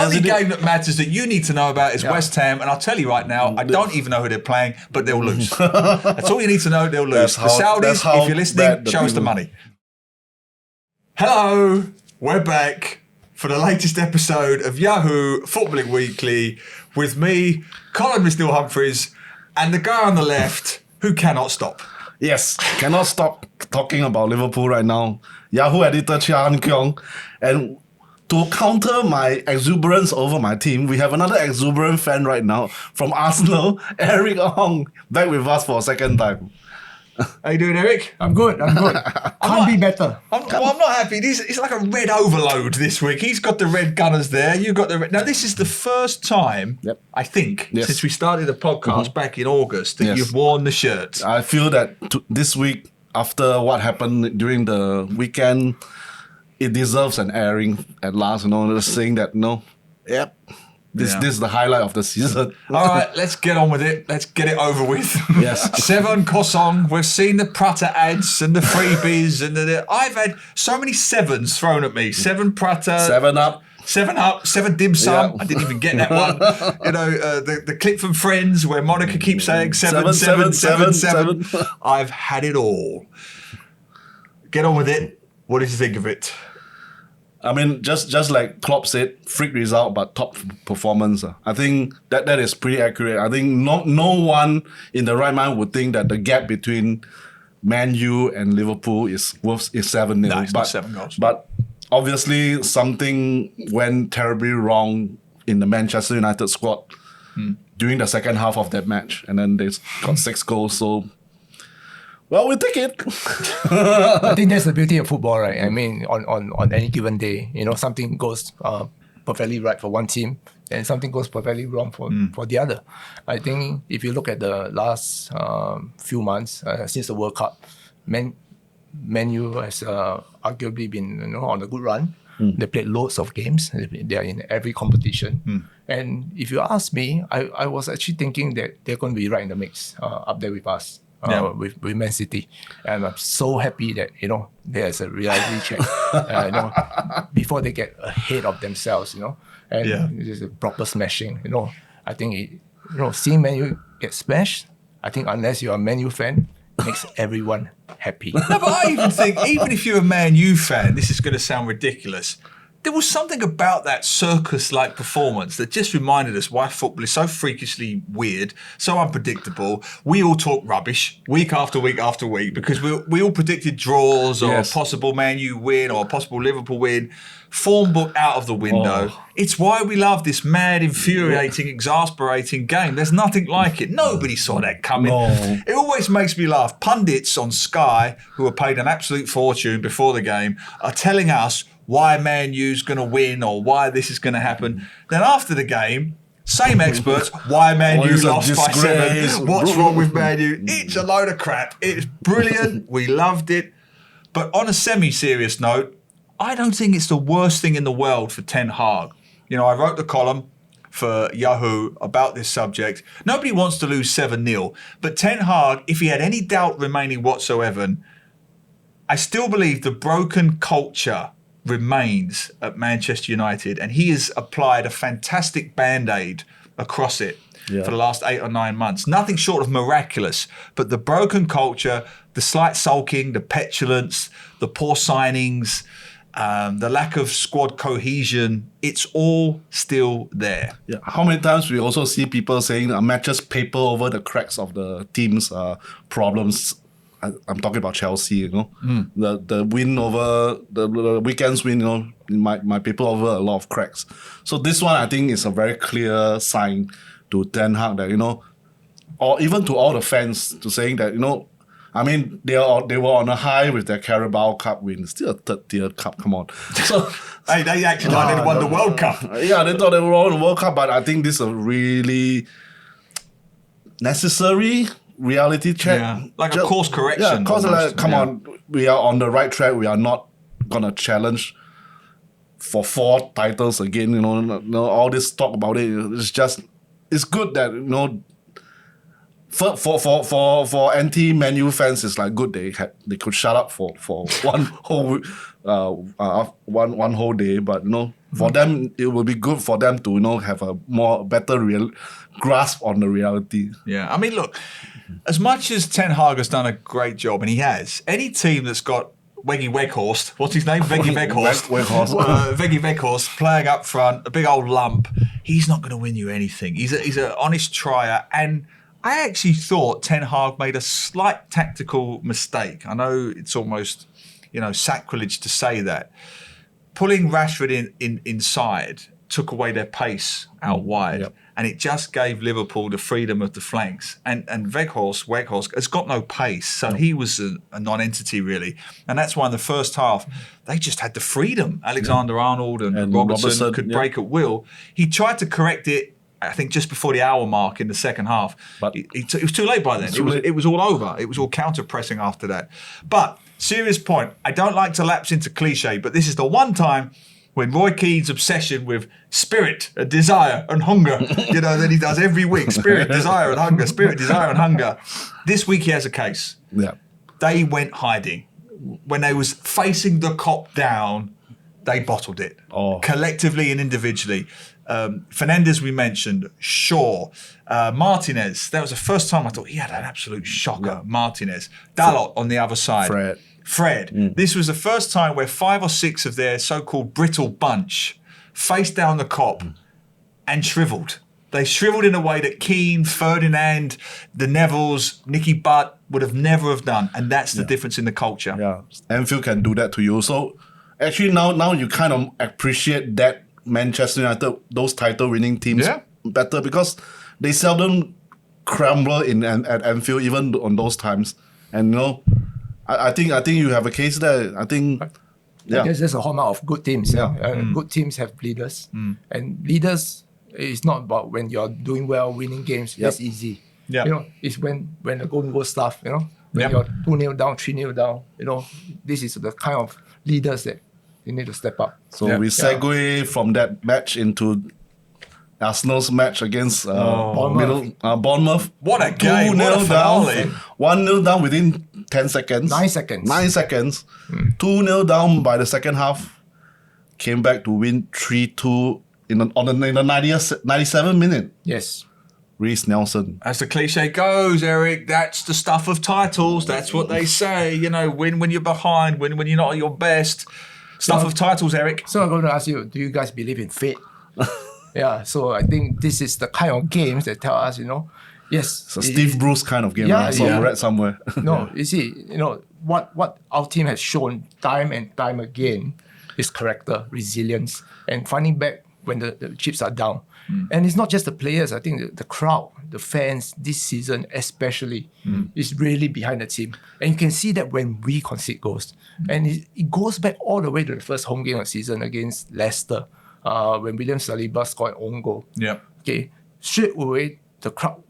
only game that matters that you need to know about is West Ham, and I'll tell you right now, I don't even know who they're playing, but they'll lose. That's all you need to know, they'll lose. The Saudis, if you're listening, show us the money. Hello, we're back for the latest episode of Yahoo Footballing Weekly with me, columnist Neil Humphreys, and the guy on the left who cannot stop. Yes, cannot stop talking about Liverpool right now. Yahoo editor Chia Keong. And to counter my exuberance over my team, we have another exuberant fan right now from Arsenal, Eric Ong, back with us for a second time. How you doing, Eric? I'm good. Can't be better. I'm not happy. It's like a red overload this week. He's got the red Gunners there. You've got the red. Now, this is the first time, I think, since we started the podcast back in August, that you've worn the shirt. I feel that this week, after what happened during the weekend, it deserves an airing at last. Just saying that, This is the highlight of the season. All right, let's get on with it. Let's get it over with. Yes. 7 Keong. We've seen the Prata ads and the freebies. I've had so many sevens thrown at me. 7 Prata. 7 Up. 7 Up, 7 Dim Sum. I didn't even get that one. The clip from Friends where Monica keeps saying 7, 7, 7, 7. I've had it all. Get on with it. What did you think of it? I mean, just like Klopp said, freak result but top performance. I think that is pretty accurate. I think no one in the right mind would think that the gap between Man U and Liverpool is 7-0. No, it's not 7 goals. But obviously something went terribly wrong in the Manchester United squad during the second half of that match, and then they got 6 goals. So. Well, we'll take it. I think that's the beauty of football, right? I mean, on any given day, something goes perfectly right for one team and something goes perfectly wrong for the other. I think if you look at the last few months since the World Cup, Man U has arguably been on a good run. They played loads of games. They are in every competition. And if you ask me, I was actually thinking that they're going to be right in the mix up there with us. With Man City, and I'm so happy that there's a reality check before they get ahead of themselves, and it's a proper smashing. I think seeing Man U get smashed, I think unless you're a Man U fan, makes everyone happy. No, but I even think even if you're a Man U fan, this is going to sound ridiculous. There was something about that circus-like performance that just reminded us why football is so freakishly weird, so unpredictable. We all talk rubbish week after week after week because we all predicted draws or a possible Man U win or a possible Liverpool win. Form book out of the window. It's why we love this mad, infuriating, exasperating game. There's nothing like it. Nobody saw that coming. No. It always makes me laugh. Pundits on Sky, who are paid an absolute fortune before the game, are telling us why Man U's going to win or why this is going to happen. Then after the game, same experts, why Man U lost by 7. What's wrong with Man U? It's a load of crap. It's brilliant. We loved it. But on a semi-serious note, I don't think it's the worst thing in the world for Ten Hag. I wrote the column for Yahoo about this subject. Nobody wants to lose 7-0. But Ten Hag, if he had any doubt remaining whatsoever, I still believe the broken culture remains at Manchester United, and he has applied a fantastic band-aid across it for the last 8 or 9 months. Nothing short of miraculous, but the broken culture, the slight sulking, the petulance, the poor signings, the lack of squad cohesion, it's all still there. Yeah. How many times we also see people saying matches paper over the cracks of the team's problems. I'm talking about Chelsea, the win over the weekend's win, my paper over a lot of cracks. So this one I think is a very clear sign to Ten Hag that or even to all the fans to saying that I mean they were on a high with their Carabao Cup win, still a third-tier cup. Come on, so hey, they actually thought they won the World Cup. Yeah, they thought they were on the World Cup, but I think this is a really necessary reality check. Like a course correction. Come on, we are on the right track. We are not gonna challenge for 4 titles again. All this talk about it. It's good that for anti-Man U fans, it's like good they could shut up for one whole one whole day. But For them, it will be good for them to have a better grasp on the reality. Yeah, I mean, look, as much as Ten Hag has done a great job, and he has, any team that's got Weggy Weghorst, what's his name? Veggie Weghorst. Veggie Weghorst playing up front, a big old lump. He's not going to win you anything. He's an honest trier. And I actually thought Ten Hag made a slight tactical mistake. I know it's almost, sacrilege to say that. Pulling Rashford inside took away their pace out wide, and it just gave Liverpool the freedom of the flanks. And Weghorst has got no pace, so he was a non-entity really. And that's why in the first half they just had the freedom. Alexander-Arnold and Robertson could break at will. He tried to correct it, I think, just before the hour mark in the second half. But it was too late by then. It was all over. It was all counter-pressing after that. But serious point, I don't like to lapse into cliche, but this is the one time when Roy Keane's obsession with spirit, desire and hunger, that he does every week, spirit, desire and hunger, spirit, desire and hunger. This week he has a case. Yeah. They went hiding. When they was facing the cop down, they bottled it. Collectively and individually. Fernandes we mentioned, Shaw, Martinez. That was the first time I thought he had an absolute shocker. Yeah. Martinez. Dalot on the other side. Fred. This was the first time where 5 or 6 of their so-called brittle bunch faced down the cop and shriveled. They shriveled in a way that Keane, Ferdinand, the Nevilles, Nicky Butt would have never have done. And that's the difference in the culture. Yeah, Anfield can do that to you. So actually now you kind of appreciate that Manchester United, those title-winning teams better, because they seldom crumble at Anfield, even on those times. And I think you have a case there. I think, I guess that's a hallmark of good teams. Good teams have leaders, and leaders is not about when you're doing well, winning games. That's easy. It's when the golden goal stuff. When you're 2-0 down, 3-0 down. This is the kind of leaders that you need to step up. So we segue from that match into Arsenal's match against Bournemouth. What a game! 2-0 what a finale! 1-0 down within 10 seconds. 9 seconds. 9 seconds. 2-0 down by the second half. Came back to win 3-2 in the 97th minute. Yes. Reece Nelson. As the cliche goes, Eric, that's the stuff of titles. That's what they say. Win when you're behind, win when you're not at your best. Stuff of titles, Eric. So I'm going to ask you, do you guys believe in fate? So I think this is the kind of games that tell us, yes. It's a Steve Bruce kind of game, right? I read somewhere. No, you see, what our team has shown time and time again is character, resilience, and finding back when the chips are down. And it's not just the players. I think the crowd, the fans, this season especially, is really behind the team. And you can see that when we concede goals. And it goes back all the way to the first home game of the season against Leicester, when William Saliba scored an own goal. Yeah. Okay. Straight away, the crowd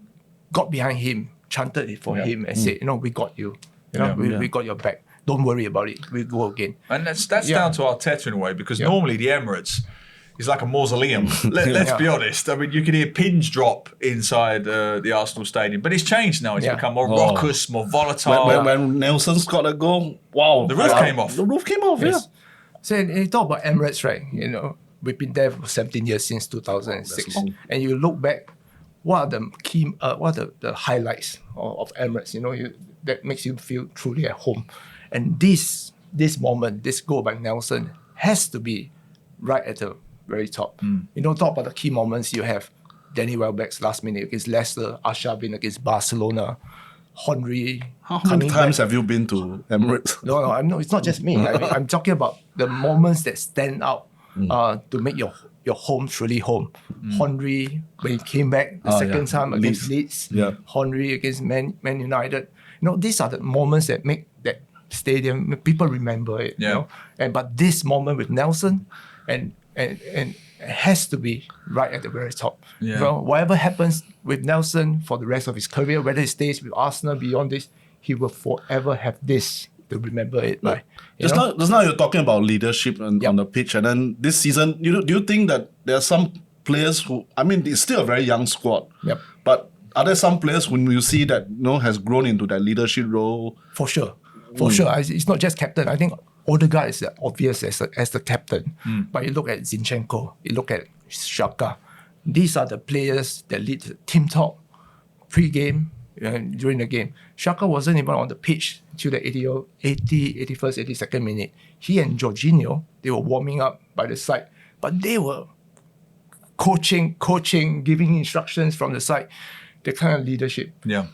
got behind him, chanted it for him, and said, we got you. We got your back. Don't worry about it. We'll go again. And that's down to Arteta in a way, because normally the Emirates is like a mausoleum. Let's be honest. I mean, you can hear pins drop inside the Arsenal stadium, but it's changed now. It's become more raucous, more volatile. When Nelson got a goal, wow. The roof came off. The roof came off, yes. So you talk about Emirates, right? We've been there for 17 years, since 2006. And you look back, what are the key, what are the highlights of Emirates, that makes you feel truly at home? And this moment, this goal by Nelson has to be right at the very top. Talk about the key moments. You have Danny Welbeck's last minute against Leicester, Arshavin against Barcelona, Henry. How many times have you been to Emirates? No, it's not just me. I'm talking about the moments that stand out to make your home truly home. Henry, when he came back the second time against Leeds, Henry against Man United. These are the moments that make that stadium, people remember it. But this moment with Nelson, and it has to be right at the very top. Whatever happens with Nelson for the rest of his career, whether he stays with Arsenal beyond this, he will forever have this to remember it by. Just now you're talking about leadership on the pitch, and then this season, do you think that there are some players who, it's still a very young squad, but are there some players who you see that has grown into that leadership role? For sure. It's not just captain. I think Odegaard is obvious as the captain, but you look at Zinchenko, you look at Xhaka. These are the players that lead to team talk pre-game during the game. Xhaka wasn't even on the pitch till the 81st, 82nd minute. He and Jorginho, they were warming up by the side, but they were coaching, giving instructions from the side. The kind of leadership. Yeah.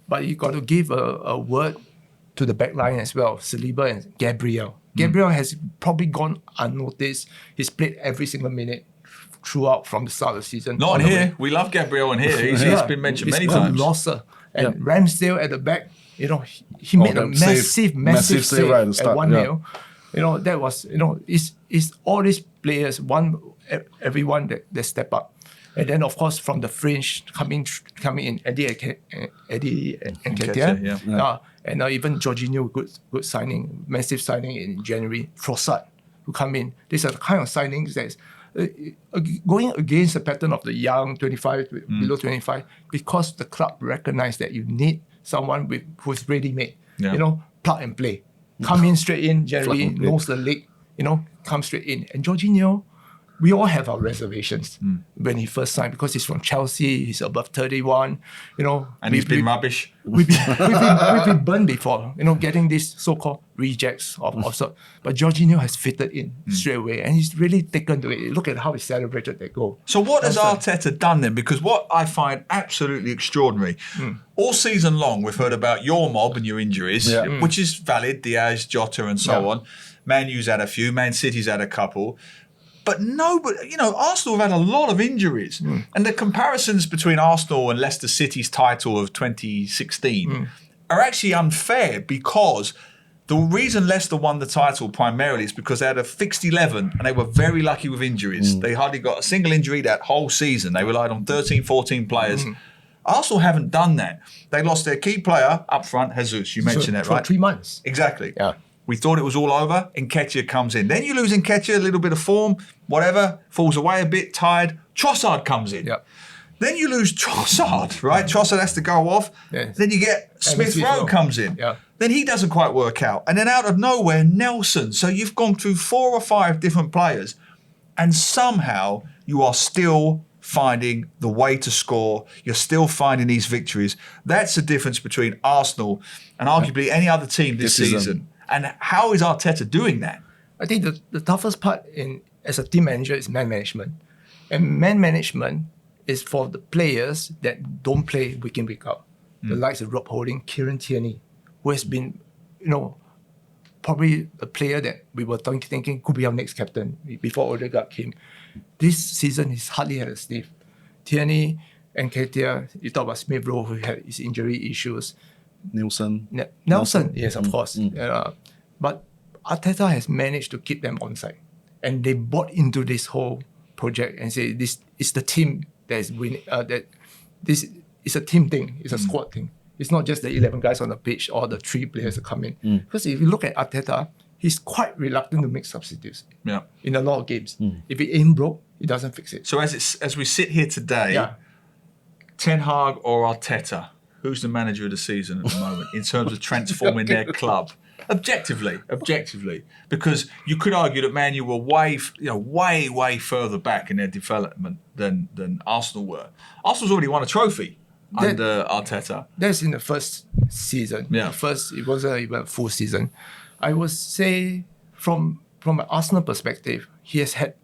But you got to give a word to the back line as well, Saliba and Gabriel. Gabriel has probably gone unnoticed. He's played every single minute throughout from the start of the season. Not on here. We love Gabriel on here. He's been mentioned many times. Losser. And Ramsdale at the back, he made a massive save right at the at start. 1-0. That was, it's all these players, everyone that step up. And then, of course, from the fringe coming in, Eddie and Ketia. And even Jorginho, good signing, massive signing in January. Trossard, who come in. These are the kind of signings that's going against the pattern of the young 25, below 25, because the club recognize that you need someone who's ready-made. Plug and play. Come in straight in, generally knows the league, come straight in. And Jorginho, we all have our reservations when he first signed because he's from Chelsea, he's above 31, And he's been rubbish. We've been burned before, getting these so-called rejects of sort. But Jorginho has fitted in straight away and he's really taken to it. Look at how he celebrated that goal. So what has Arteta done then? Because what I find absolutely extraordinary, all season long we've heard about your mob and your injuries, which is valid, Diaz, Jota and so on. Man U's had a few, Man City's had a couple. But nobody, Arsenal have had a lot of injuries. And the comparisons between Arsenal and Leicester City's title of 2016 are actually unfair because the reason Leicester won the title primarily is because they had a fixed 11 and they were very lucky with injuries. They hardly got a single injury that whole season. They relied on 13, 14 players. Arsenal haven't done that. They lost their key player up front, Jesus. You mentioned that, right? For 3 months. Exactly. Yeah. We thought it was all over. Nketiah comes in. Then you lose Nketiah, a little bit of form, whatever, falls away a bit, tired. Trossard comes in. Yep. Then you lose Trossard, right? Trossard has to go off. Yes. Then you get Smith Rowe comes in. Yeah. Then he doesn't quite work out. And then out of nowhere, Nelson. So you've gone through 4 or 5 different players and somehow you are still finding the way to score. You're still finding these victories. That's the difference between Arsenal and arguably any other team this season. And how is Arteta doing that? I think the toughest part as a team manager is man management. And man management is for the players that don't play week in, week out. The likes of Rob Holding, Kieran Tierney, who has been, probably a player that we were thinking could be our next captain before Odegaard came. This season, he's hardly had a sniff. Tierney and Nketiah, you talk about Smith Rowe, who had his injury issues. Nelson, yes, of course. But Arteta has managed to keep them on side. And they bought into this whole project and say this is the team that is winning. That this is a team thing. It's a squad thing. It's not just the 11 guys on the pitch or the 3 players that come in. Because if you look at Arteta, he's quite reluctant to make substitutes in a lot of games. If it ain't broke, he doesn't fix it. So as we sit here today, Ten Hag or Arteta, who's the manager of the season at the moment in terms of transforming their club? Objectively, because you could argue that Man U were way further back in their development than Arsenal were. Arsenal's already won a trophy under Arteta. That's in the first season. It wasn't even a full season. I would say from an Arsenal perspective, he has had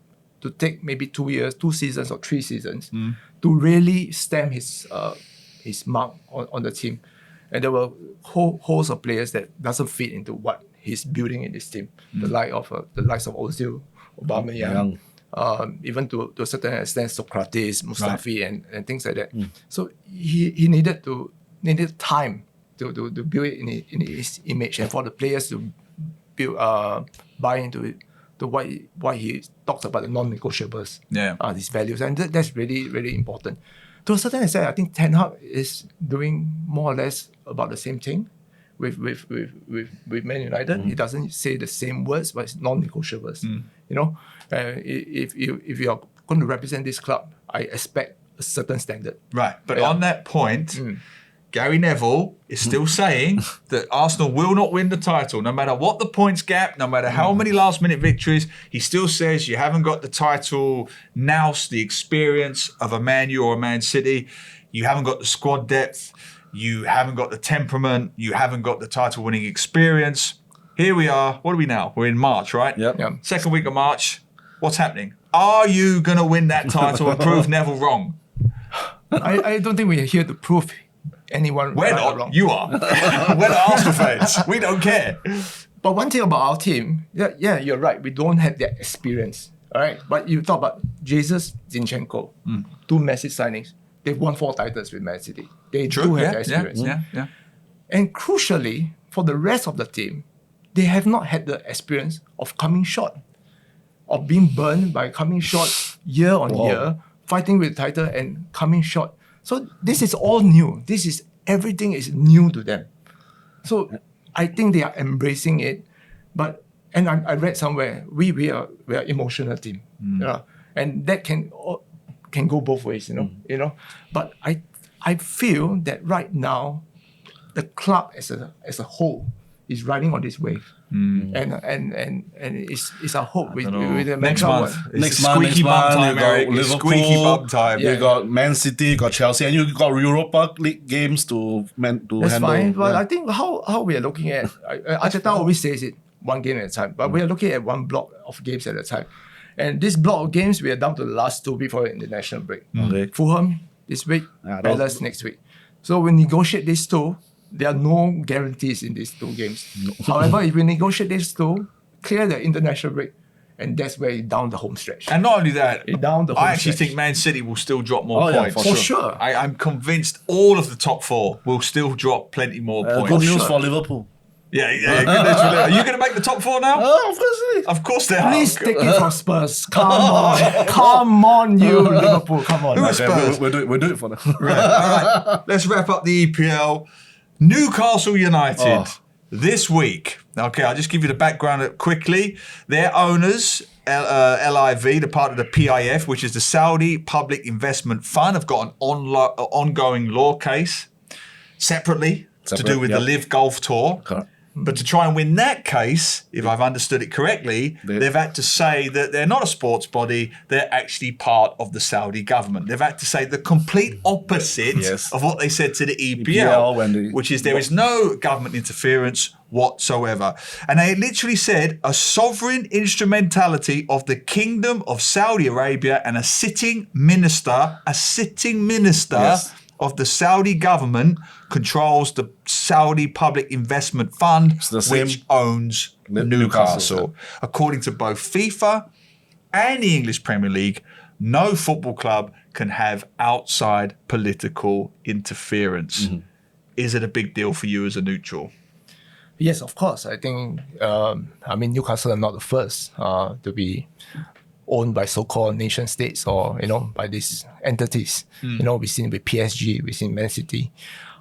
to take maybe 2 seasons or 3 seasons to really stamp his mark on the team. And there were hosts of players that doesn't fit into what he's building in this team. The likes of Ozil, Aubameyang, even to a certain extent Socrates, Mustafi, and things like that. So he needed time to build it in his image and for the players to buy into what he talks about, the non-negotiables, these values, and that's really, really important. To a certain extent, I think Ten Hag is doing more or less about the same thing with Man United. He doesn't say the same words, but it's non-negotiables. If you are going to represent this club, I expect a certain standard. Right, but on that point, Gary Neville is still saying that Arsenal will not win the title, no matter what the points gap, no matter how many last-minute victories. He still says you haven't got the title nous, the experience of a Man U or a Man City. You haven't got the squad depth. You haven't got the temperament. You haven't got the title-winning experience. Here we are. What are we now? We're in March, right? Yep. Second week of March. What's happening? Are you going to win that title and prove Neville wrong? I don't think we are here to prove anyone We're right or not. wrong. You are. We're the Arsenal fans. We don't care. But one thing about our team, yeah, you're right. We don't have that experience. All right. But you talk about Jesus, Zinchenko, two massive signings. They've won 4 titles with Man City. They do have that experience. Yeah. And crucially, for the rest of the team, they have not had the experience of coming short, of being burned by coming short year on year, fighting with the title and coming short. So this is all new. Everything is new to them. So I think they are embracing it. But I read somewhere we are emotional team, and that can go both ways, you know. But I feel that right now, the club as a whole is riding on this wave, and it's our hope with the Next month. Next month, Squeaky bum time, you got Eric. It's Liverpool, squeaky bum time. You got Man City, you got Chelsea, and you got Europa League games to That's handle. fine. But I think how we are looking at, Arteta always says it, one game at a time. But we are looking at one block of games at a time. And this block of games, we are down to the last 2 before the international break. Okay. Fulham this week, Palace next week. So we negotiate these 2. There are no guarantees in these 2 games. However, if we negotiate these 2, clear the international break, and that's where it down the home stretch. And not only that, down the home I actually stretch. think Man City will still drop more Oh, yeah, points. for sure. I'm convinced all of the top 4 will still drop plenty more points. Good news for Liverpool. Yeah. Good news for Liverpool. Are you going to make the top 4 now? Oh, of course it is. Of course they are. Please take it from Spurs. Come on. Come on, you Liverpool. Come on. Who is Spurs? We'll do it for them. Right. All right. Let's wrap up the EPL. Newcastle United this week. Okay, I'll just give you the background quickly. Their owners, LIV, the part of the PIF, which is the Saudi Public Investment Fund, have got an ongoing law case separately to do with the Live Golf Tour. Correct. But to try and win that case, if I've understood it correctly, they've had to say that they're not a sports body, they're actually part of the Saudi government. They've had to say the complete opposite of what they said to the EPL, which is there is no government interference whatsoever. And they literally said a sovereign instrumentality of the Kingdom of Saudi Arabia and a sitting minister of the Saudi government controls the Saudi Public Investment Fund, which owns Newcastle. According to both FIFA and the English Premier League, no football club can have outside political interference. Is it a big deal for you as a neutral? Yes, of course. I think, Newcastle are not the first to be owned by so-called nation states or, by these entities. We've seen with PSG, we've seen Man City.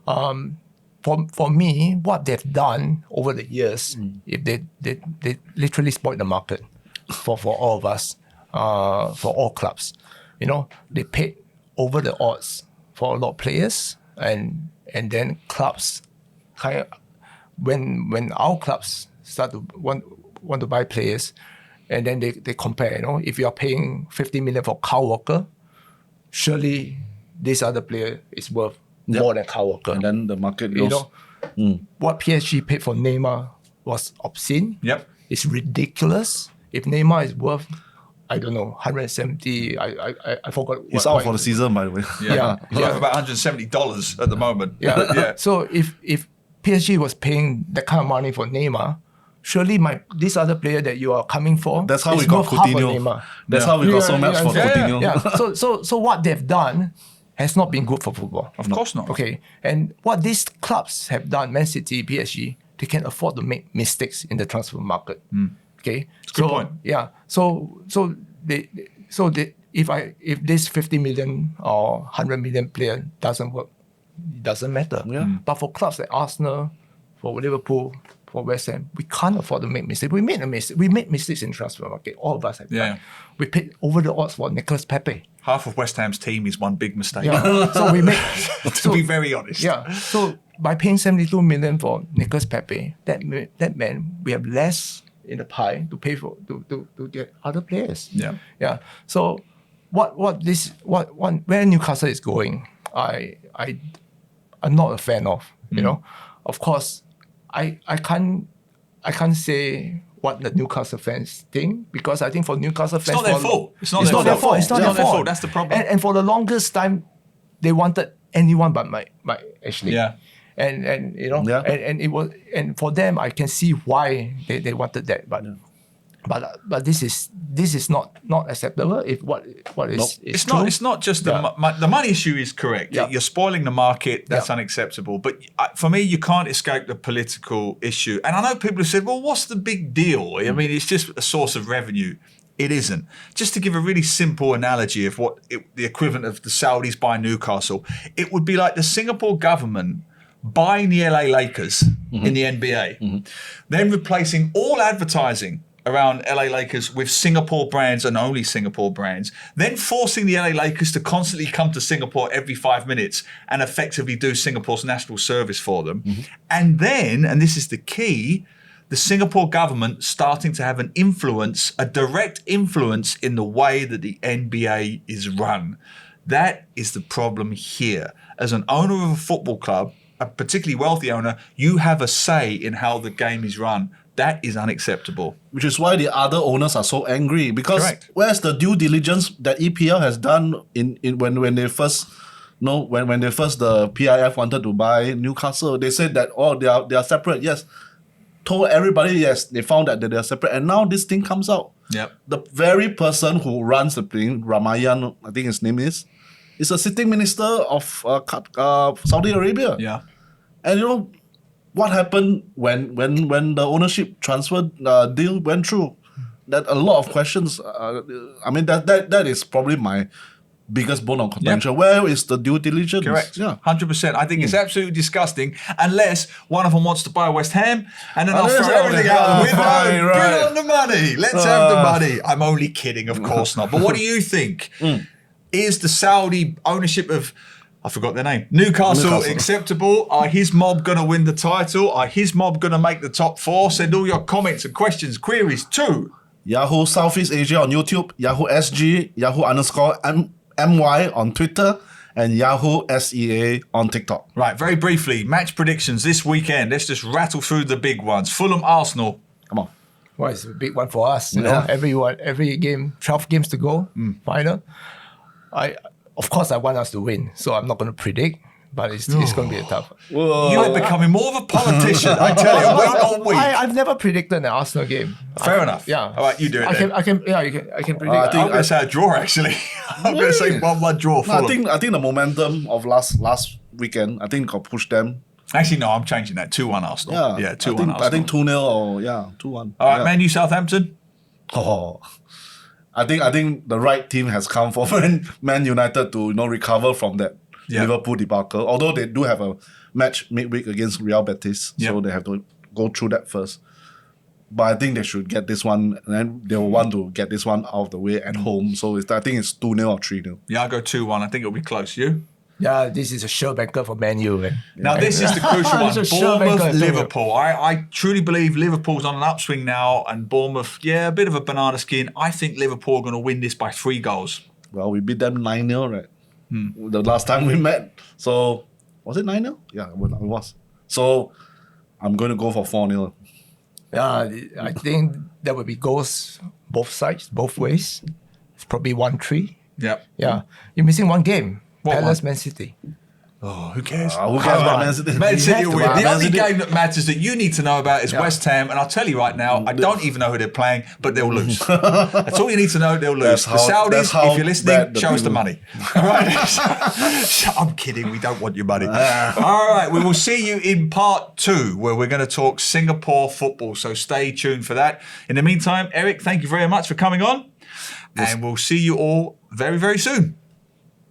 For me, what they've done over the years, if they literally spoiled the market for all of us, for all clubs. They paid over the odds for a lot of players, and then clubs when our clubs start to want to buy players, and then they compare, if you are paying 50 million for Kyle Walker, surely this other player is worth more than Kyle Walker. And then the market goes. What PSG paid for Neymar was obscene. Yep. It's ridiculous. If Neymar is worth, I don't know, 170, I forgot. He's out for the season, by the way. He's worth about $170 at the moment. So if PSG was paying that kind of money for Neymar, surely this other player that you are coming for, That's how is we got worth half of Coutinho. Neymar. That's how we got so much for Coutinho. So what they've done has not been good for football. Of course not. Okay. And what these clubs have done, Man City, PSG, they can afford to make mistakes in the transfer market. Okay. It's a good point. Yeah. So if this 50 million or 100 million player doesn't work, it doesn't matter. Yeah. But for clubs like Arsenal, for Liverpool, for West Ham, we can't afford to make mistakes. We made a mistake. We made mistakes in transfer market. All of us have done. We paid over the odds for Nicolas Pepe. Half of West Ham's team is one big mistake. Yeah. So we make to be very honest. Yeah. So by paying 72 million for Nicolas Pepe, that meant we have less in the pie to pay for to get other players. Yeah. Yeah. So where Newcastle is going, I'm not a fan of. You know, of course, I can't say what the Newcastle fans think, because I think for Newcastle fans, it's not their fault. It's not their fault. It's not their fault. That's the problem. And for the longest time, they wanted anyone but Mike Ashley. Yeah. And you know, and it was, and for them, I can see why they wanted that, but this is not acceptable. If what is it's true. It's not just the money issue is correct. Yeah. You're spoiling the market. That's unacceptable. But for me, you can't escape the political issue. And I know people have said, "Well, what's the big deal?" I mean, it's just a source of revenue. It isn't. Just to give a really simple analogy of the equivalent of the Saudis buying Newcastle, it would be like the Singapore government buying the LA Lakers in the NBA, then replacing all advertising around LA Lakers with Singapore brands and only Singapore brands, then forcing the LA Lakers to constantly come to Singapore every 5 minutes and effectively do Singapore's national service for them. And then, and this is the key, the Singapore government starting to have a direct influence in the way that the NBA is run. That is the problem here. As an owner of a football club, a particularly wealthy owner, you have a say in how the game is run. That is unacceptable. Which is why the other owners are so angry, because Correct. where's the due diligence that EPL has done when they first the PIF wanted to buy Newcastle? They said that they are separate. Yes, told everybody yes, they found that they are separate, and now this thing comes out. Yep. The very person who runs the thing, Ramayan, I think his name is a sitting minister of Saudi Arabia. Yeah. And you know what happened when the ownership transfer deal went through? That a lot of questions. I mean that is probably my biggest bone of contention. Yep. Where is the due diligence? Correct. Yeah. 100%. I think it's absolutely disgusting unless one of them wants to buy West Ham and then I'll throw everything out the window. Fine, right. Bring on the money. Let's have the money. I'm only kidding, of course not. But what do you think? Is the Saudi ownership of, I forgot their name, Newcastle acceptable? Are his mob going to win the title? Are his mob going to make the top 4? Send all your comments and questions, queries to Yahoo Southeast Asia on YouTube, Yahoo SG, Yahoo _MY on Twitter, and Yahoo SEA on TikTok. Right, very briefly, match predictions this weekend. Let's just rattle through the big ones. Fulham, Arsenal. Come on. Well, it's a big one for us. You know, every game, 12 games to go, final. Of course, I want us to win, so I'm not going to predict, but it's going to be a tough one. You are becoming more of a politician, I tell you. Well, not weak. I've never predicted an Arsenal game. Fair enough. Yeah. All right, you do it then. I can predict. I'm going to say a draw, actually. I'm going to say 1-1 draw. No, I think the momentum of last weekend, I think got pushed them. Actually, no, I'm changing that. 2-1 Arsenal. Yeah, 2-1 Arsenal. I think 2-0 or 2-1. All right, Man U, Southampton. Oh, I think the right team has come for Man United to recover from that Liverpool debacle. Although they do have a match midweek against Real Betis, so they have to go through that first. But I think they should get this one, and then they will want to get this one out of the way at home. So I think it's 2-0 or 3-0. Yeah, I'll go 2-1. I think it'll be close. You? Yeah, this is a sure banker for Man U. Man. Now, this is the crucial one. It's a sure Bournemouth, banker. Liverpool. I truly believe Liverpool's on an upswing now, and Bournemouth, a bit of a banana skin. I think Liverpool are going to win this by 3 goals. Well, we beat them 9-0, right? The last time we met. So, was it 9-0? Yeah, it was. So, I'm going to go for 4-0. Yeah, I think there will be goals both sides, both ways. It's probably 1-3. Yep. Yeah, you're missing one game. What Palace, one? Man City. Oh, who cares? Who cares about Man City? Man City will win. The Man only City- game that matters that you need to know about is West Ham, and I'll tell you right now, I don't even know who they're playing, but they'll lose. That's all you need to know. They'll lose. The that's Saudis, how if you're listening, bad the show us the team- money. All right. I'm kidding. We don't want your money. All right. We will see you in part 2, where we're going to talk Singapore football. So stay tuned for that. In the meantime, Eric, thank you very much for coming on, and we'll see you all very, very soon.